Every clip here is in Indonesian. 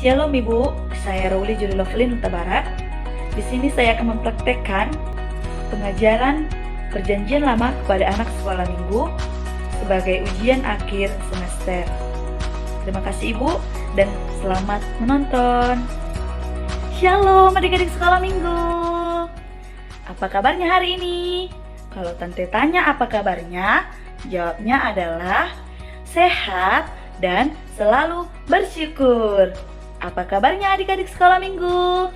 Shalom Ibu, saya Rowli Juli Lovelin Huta Barat. Di sini saya akan mempraktekkan pengajaran Perjanjian Lama kepada anak sekolah minggu sebagai ujian akhir semester. Terima kasih Ibu dan selamat menonton. Shalom adik-adik sekolah minggu. Apa kabarnya hari ini? Kalau Tante tanya apa kabarnya, jawabnya adalah sehat dan selalu bersyukur. Apa kabarnya adik-adik sekolah minggu?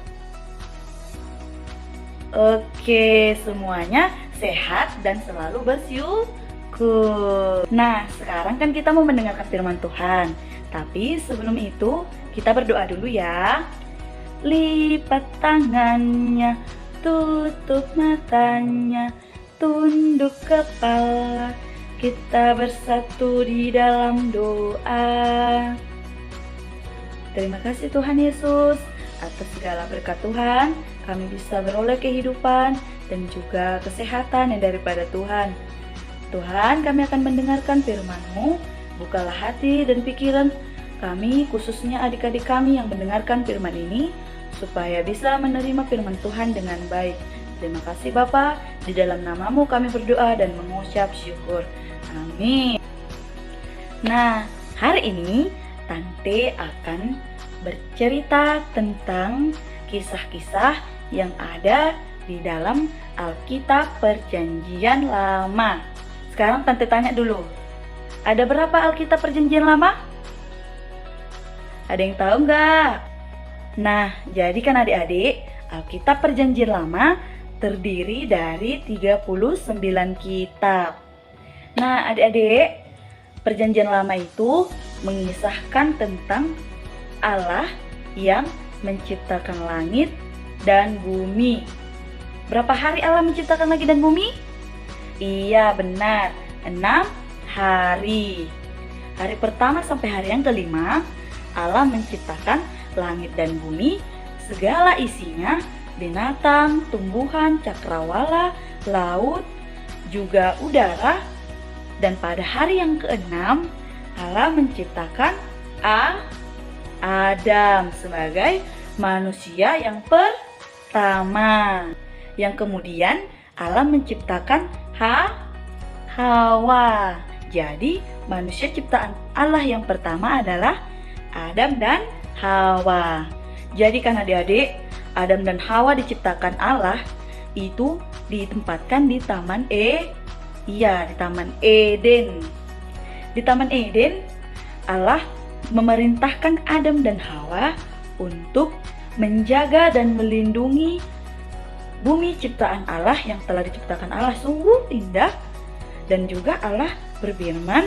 Oke, semuanya sehat dan selalu bersyukur. Nah, sekarang kan kita mau mendengarkan firman Tuhan. Tapi sebelum itu, kita berdoa dulu ya. Lipat tangannya, tutup matanya, tunduk kepala, kita bersatu di dalam doa. Terima kasih Tuhan Yesus, atas segala berkat Tuhan, kami bisa beroleh kehidupan dan juga kesehatan yang daripada Tuhan. Tuhan, kami akan mendengarkan firman-Mu, bukalah hati dan pikiran kami, khususnya adik-adik kami yang mendengarkan firman ini, supaya bisa menerima firman Tuhan dengan baik. Terima kasih Bapa, di dalam nama-Mu kami berdoa dan mengucap syukur. Amin. Nah, hari ini Tante akan bercerita tentang kisah-kisah yang ada di dalam Alkitab Perjanjian Lama. Sekarang Tante tanya dulu, ada berapa Alkitab Perjanjian Lama? Ada yang tahu nggak? Nah, jadi kan adik-adik, Alkitab Perjanjian Lama terdiri dari 39 kitab. Nah, adik-adik, Perjanjian Lama itu mengisahkan tentang Allah yang menciptakan langit dan bumi. Berapa hari Allah menciptakan langit dan bumi? Iya, benar, 6 hari. Hari pertama sampai hari yang kelima, Allah menciptakan langit dan bumi, segala isinya, binatang, tumbuhan, cakrawala, laut, juga udara. Dan pada hari yang keenam, Allah menciptakan Adam sebagai manusia yang pertama. Yang kemudian Allah menciptakan Hawa. Jadi manusia ciptaan Allah yang pertama adalah Adam dan Hawa. Jadi kan adik-adik, Adam dan Hawa diciptakan Allah itu ditempatkan di Taman di Taman Eden. Di Taman Eden, Allah memerintahkan Adam dan Hawa untuk menjaga dan melindungi bumi ciptaan Allah yang telah diciptakan Allah sungguh indah. Dan juga Allah berfirman,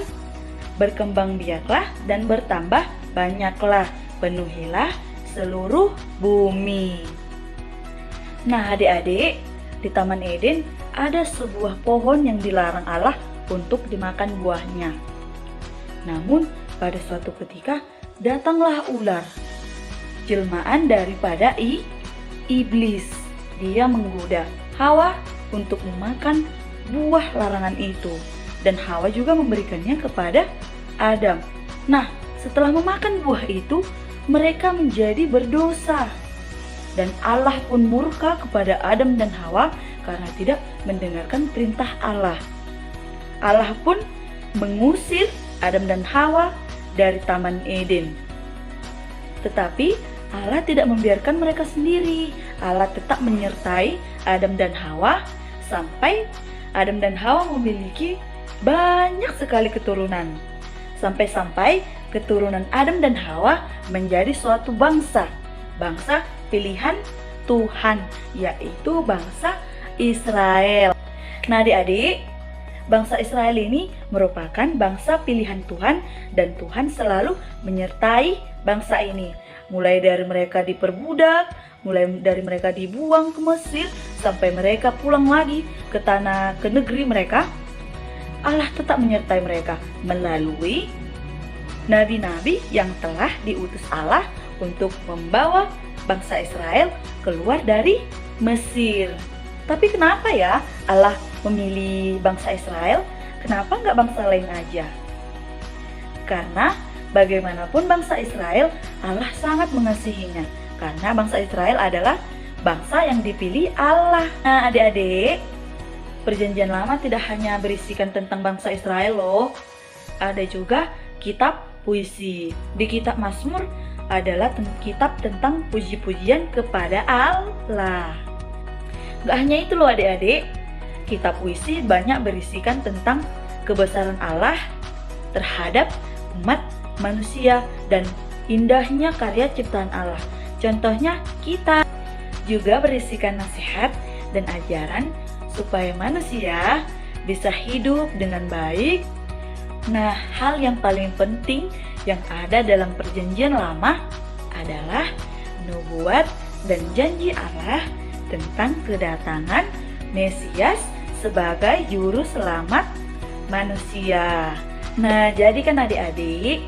berkembang biaklah dan bertambah banyaklah, penuhilah seluruh bumi. Nah adik-adik, di Taman Eden ada sebuah pohon yang dilarang Allah untuk dimakan buahnya. Namun pada suatu ketika datanglah ular, jelmaan daripada iblis. Dia menggoda Hawa untuk memakan buah larangan itu, dan Hawa juga memberikannya kepada Adam. Nah, setelah memakan buah itu, mereka menjadi berdosa. Dan Allah pun murka kepada Adam dan Hawa karena tidak mendengarkan perintah Allah. Allah pun mengusir Adam dan Hawa dari Taman Eden. Tetapi Allah tidak membiarkan mereka sendiri. Allah tetap menyertai Adam dan Hawa sampai Adam dan Hawa memiliki banyak sekali keturunan. Sampai-sampai keturunan Adam dan Hawa menjadi suatu bangsa pilihan Tuhan, yaitu bangsa Israel. Nah adik-adik, bangsa Israel ini merupakan bangsa pilihan Tuhan, dan Tuhan selalu menyertai bangsa ini. Mulai dari mereka diperbudak, mulai dari mereka dibuang ke Mesir, sampai mereka pulang lagi ke negeri mereka, Allah tetap menyertai mereka melalui nabi-nabi yang telah diutus Allah untuk membawa bangsa Israel keluar dari Mesir. Tapi kenapa ya Allah memilih bangsa Israel? Kenapa nggak bangsa lain aja? Karena bagaimanapun bangsa Israel, Allah sangat mengasihinya karena bangsa Israel adalah bangsa yang dipilih Allah. Nah, adik-adik, Perjanjian Lama tidak hanya berisikan tentang bangsa Israel loh. Ada juga kitab puisi. Di kitab Mazmur adalah kitab tentang puji-pujian kepada Allah. Gak hanya itu loh adik-adik, kitab puisi banyak berisikan tentang kebesaran Allah terhadap umat manusia dan indahnya karya ciptaan Allah. Contohnya kita juga berisikan nasihat dan ajaran supaya manusia bisa hidup dengan baik. Nah, hal yang paling penting yang ada dalam Perjanjian Lama adalah nubuat dan janji Allah tentang kedatangan Mesias sebagai juru selamat manusia. Nah, jadi kan adik-adik,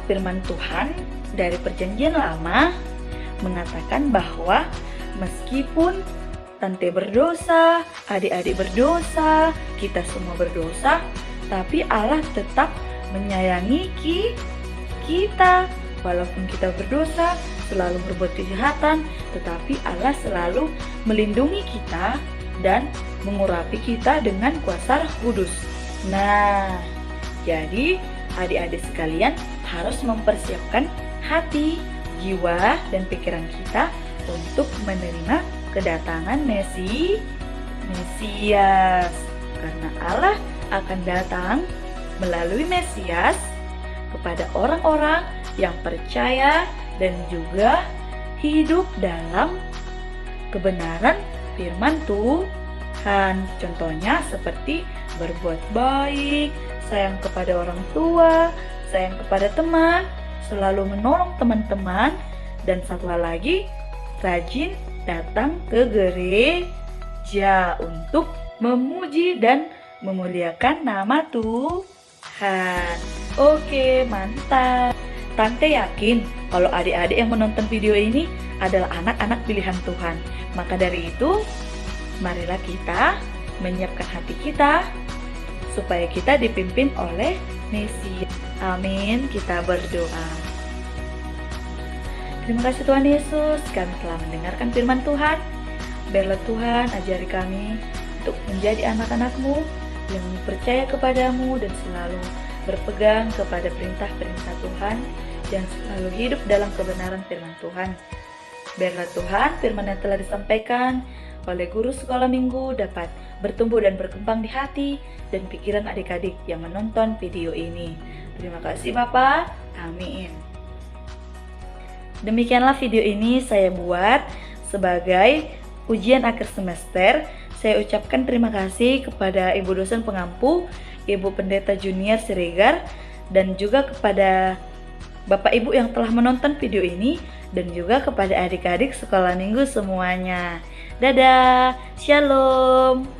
firman Tuhan dari Perjanjian Lama mengatakan bahwa meskipun tante berdosa, adik-adik berdosa, kita semua berdosa, tapi Allah tetap menyayangi kita. Walaupun kita berdosa, selalu berbuat kejahatan, tetapi Allah selalu melindungi kita dan mengurapi kita dengan kuasa Roh Kudus. Nah, jadi adik-adik sekalian harus mempersiapkan hati, jiwa, dan pikiran kita untuk menerima kedatangan Mesias. Karena Allah akan datang melalui Mesias kepada orang-orang yang percaya dan juga hidup dalam kebenaran firman Tuhan. Contohnya seperti berbuat baik, sayang kepada orang tua, sayang kepada teman, selalu menolong teman-teman, dan satu hal lagi, rajin datang ke gereja untuk memuji dan memuliakan nama Tuhan. Oke, mantap. Tante yakin kalau adik-adik yang menonton video ini adalah anak-anak pilihan Tuhan. Maka dari itu, marilah kita menyiapkan hati kita supaya kita dipimpin oleh Mesias. Amin. Kita berdoa. Terima kasih Tuhan Yesus, kami telah mendengarkan firman Tuhan. Biarlah Tuhan ajari kami untuk menjadi anak-anak-Mu yang percaya kepadamu dan selalu berpegang kepada perintah-perintah Tuhan dan selalu hidup dalam kebenaran firman Tuhan. Biarlah Tuhan firman yang telah disampaikan oleh guru sekolah minggu dapat bertumbuh dan berkembang di hati dan pikiran adik-adik yang menonton video ini. Terima kasih Bapak. Amin. Demikianlah video ini saya buat sebagai ujian akhir semester. Saya ucapkan terima kasih kepada Ibu dosen pengampu, Ibu Pendeta Junior Siregar, dan juga kepada Bapak Ibu yang telah menonton video ini, dan juga kepada adik-adik sekolah minggu semuanya. Dadah, shalom.